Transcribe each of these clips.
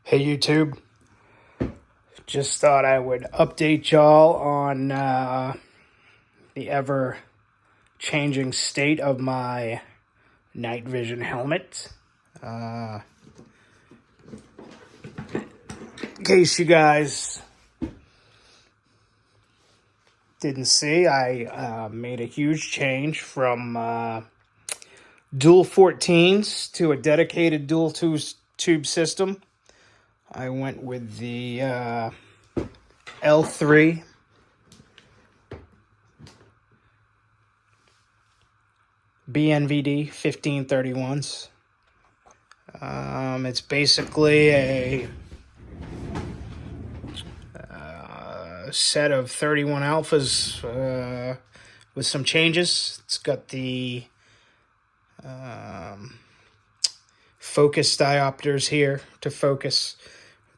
Hey YouTube, just thought I would update y'all on the ever-changing state of my night vision helmet. In case you guys didn't see, I made a huge change from dual 14s to a dedicated dual tube system. I went with the L3 BNVD 1531s. It's basically a set of 31 alphas with some changes. It's got the focus diopters here to focus.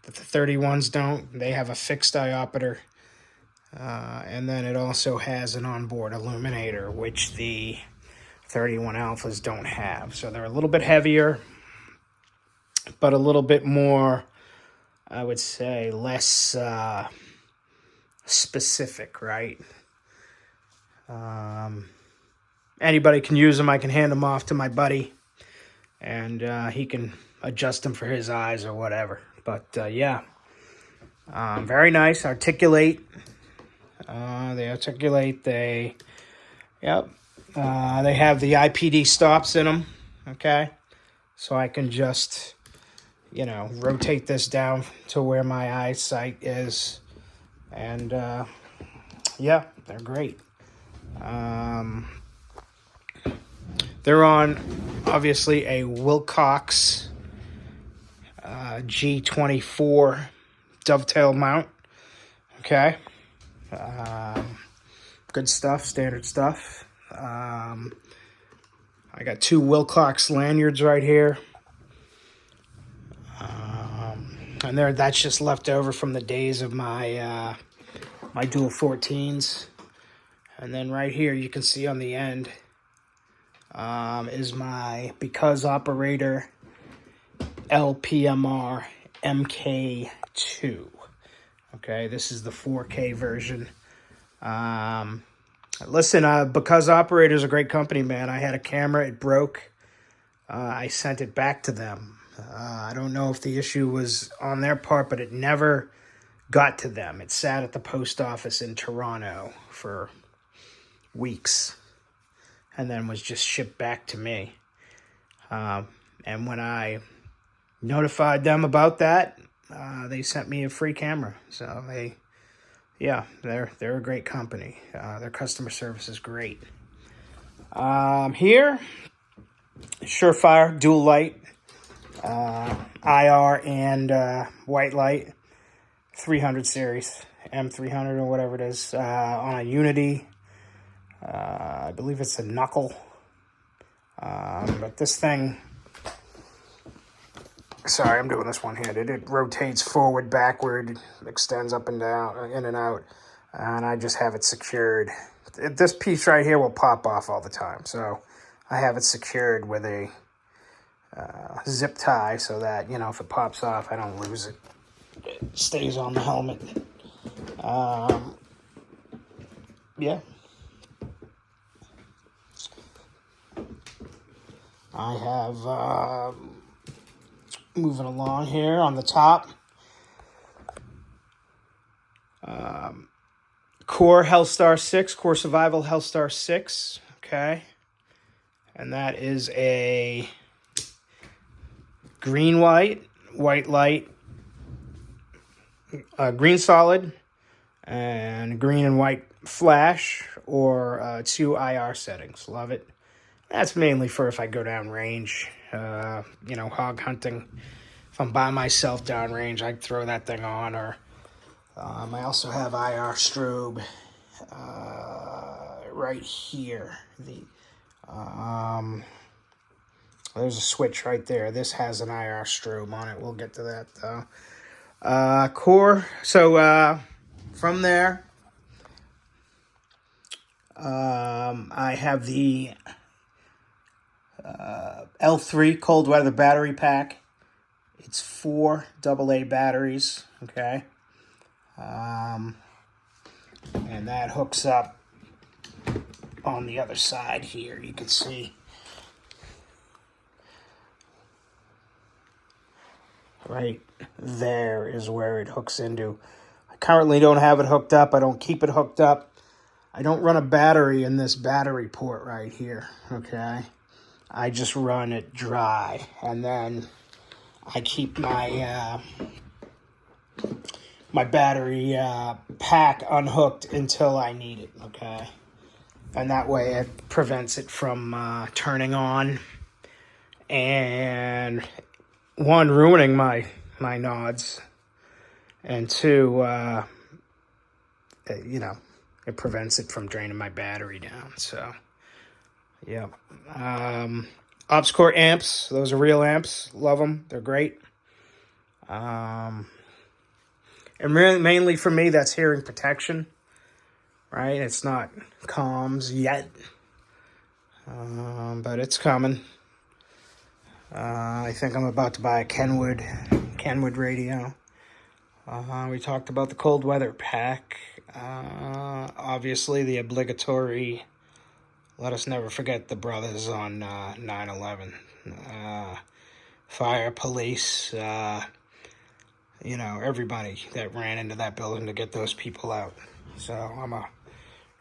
The 31s don't. They have a fixed diopter. And then it also has an onboard illuminator, which the 31 alphas don't have. So they're a little bit heavier, but a little bit more, I would say, less specific, right? Anybody can use them. I can hand them off to my buddy, and he can adjust them for his eyes or whatever. But yeah, very nice. Articulate. They articulate. They have the IPD stops in them. Okay, so I can just, rotate this down to where my eyesight is, and yeah, they're great. They're on, obviously, a Wilcox G24 dovetail mount. Okay. Good stuff, standard stuff. I got two Wilcox lanyards right here. And that's just left over from the days of my my dual 14s. And then right here, you can see on the end is my Because Operator LPMR MK2. Okay, this is the 4K version. Listen, Because Operator is a great company, man. I had a camera, it broke. I sent it back to them. I don't know if the issue was on their part, but it never got to them. It sat at the post office in Toronto for weeks and then was just shipped back to me. And when I notified them about that, they sent me a free camera. So they're a great company. Their customer service is great. Here, Surefire dual light, IR and white light, 300 series, M300 or whatever it is, on a Unity. I believe it's a knuckle. But this thing, sorry, I'm doing this one-handed. It rotates forward, backward, extends up and down, in and out, and I just have it secured. This piece right here will pop off all the time, so I have it secured with a zip tie so that, if it pops off, I don't lose it. It stays on the helmet. Yeah. I have, moving along here on the top, Core Hellstar 6, Core Survival Hellstar 6, okay? And that is a green white light, green solid, and green and white flash, or 2 IR settings. Love it. That's mainly for if I go down range, hog hunting. If I'm by myself down range, I'd throw that thing on. Or I also have IR strobe right here. There's a switch right there. This has an IR strobe on it. We'll get to that though. Core. So from there, I have the L3 cold weather battery pack It's 4 AA batteries, okay? And that hooks up on the other side here. You can see right there is where it hooks into. I currently don't have it hooked up. I don't keep it hooked up. I don't run a battery in this battery port right here, okay? I just run it dry, and then I keep my my battery pack unhooked until I need it, okay? And that way it prevents it from turning on and, one, ruining my nods, and 2, you know, it prevents it from draining my battery down. So, yeah. Ops Core amps, those are real amps. Love them. They're great. And really, mainly for me, that's hearing protection, right? It's not comms yet, but it's coming. I think I'm about to buy a Kenwood radio. We talked about the cold weather pack. Obviously, the obligatory, let us never forget the brothers on 9/11. Fire, police, you know, everybody that ran into that building to get those people out. So I'm a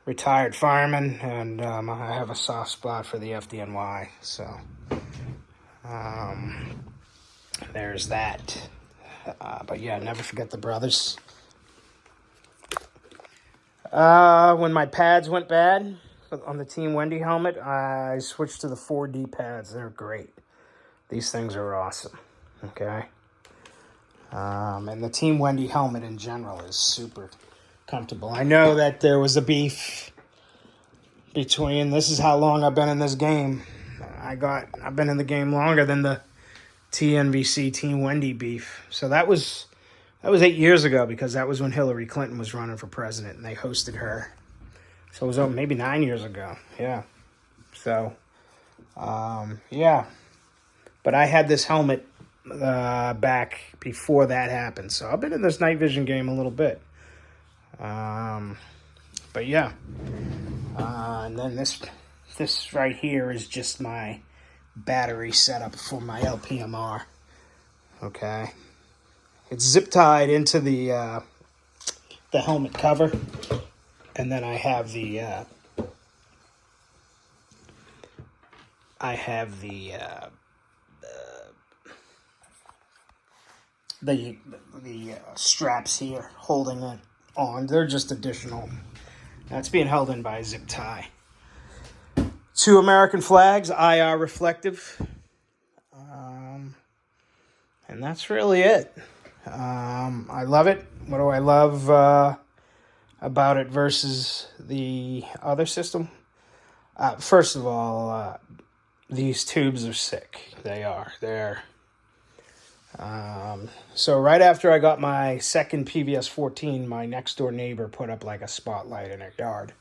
retired fireman, and I have a soft spot for the FDNY. So there's that. But yeah, never forget the brothers. When my pads went bad on the Team Wendy helmet, I switched to the 4D pads. They're great. These things are awesome. Okay. And the Team Wendy helmet in general is super comfortable. I know that there was a beef between, this is how long I've been in this game. I've been in the game longer than the TNVC Team Wendy beef. So that was 8 years ago, because that was when Hillary Clinton was running for president and they hosted her. So it was maybe 9 years ago. Yeah. So, yeah. But I had this helmet back before that happened. So I've been in this night vision game a little bit. But yeah. And then this right here is just my battery setup for my LPMR. Okay. It's zip tied into the helmet cover, and then I have the straps here holding it on. They're just additional. That's being held in by a zip tie. 2 American flags, IR reflective, and that's really it. I love it. What do I love about it versus the other system? First of all, these tubes are sick. They are. They're. So right after I got my second PVS 14, my next door neighbor put up like a spotlight in her yard.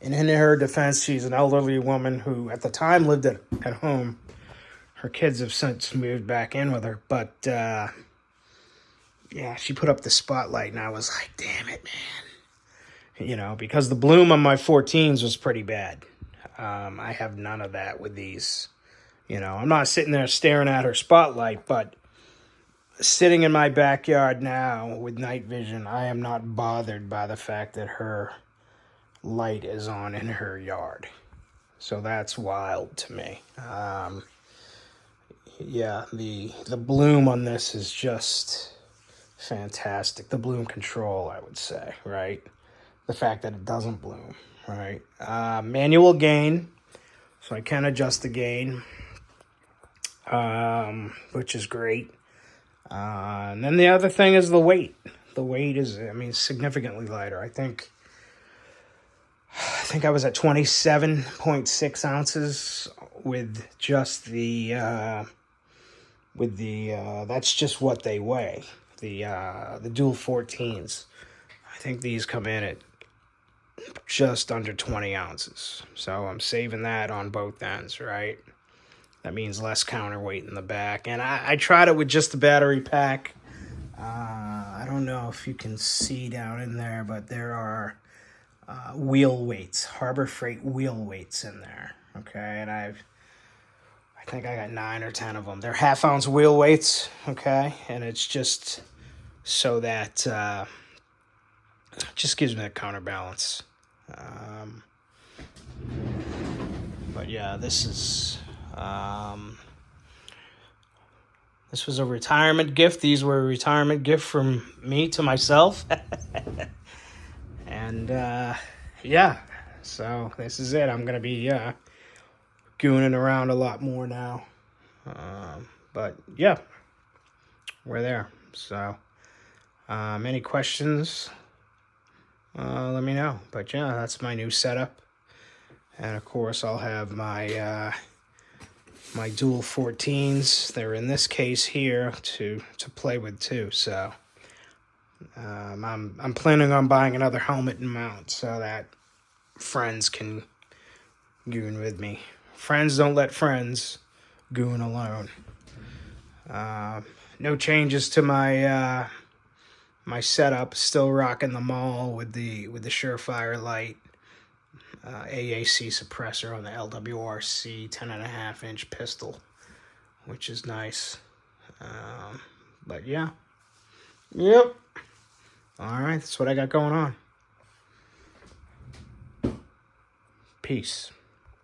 And in her defense, she's an elderly woman who at the time lived at home. Her kids have since moved back in with her. But, yeah, she put up the spotlight, and I was like, damn it, man. You know, because the bloom on my 14s was pretty bad. I have none of that with these. You know, I'm not sitting there staring at her spotlight, but sitting in my backyard now with night vision, I am not bothered by the fact that her light is on in her yard. So that's wild to me. Yeah, the bloom on this is just fantastic. The bloom control, I would say, right? The fact that it doesn't bloom, right? Manual gain, so I can adjust the gain, which is great. And then the other thing is the weight. The weight is, significantly lighter. I think I was at 27.6 ounces with just that's just what they weigh. The dual 14s. I think these come in at just under 20 ounces. So I'm saving that on both ends, right? That means less counterweight in the back. And I tried it with just the battery pack. I don't know if you can see down in there, but there are wheel weights, Harbor Freight wheel weights in there. Okay, and I think I got 9 or 10 of them. They're half-ounce wheel weights. Okay, and it's just so that just gives me that counterbalance. But yeah, this was a retirement gift. These were a retirement gift from me to myself. And yeah, so this is it. I'm going to be gooning around a lot more now. But yeah, we're there. So any questions, let me know. But yeah, that's my new setup. And of course, I'll have my my dual 14s. They're in this case here to play with too. So I'm planning on buying another helmet and mount so that friends can goon with me. Friends don't let friends goon alone. No changes to my my setup. Still rocking the Maul with the Surefire light. AAC suppressor on the LWRC 10.5 inch pistol, which is nice. But yeah. Yep. Alright, that's what I got going on. Peace.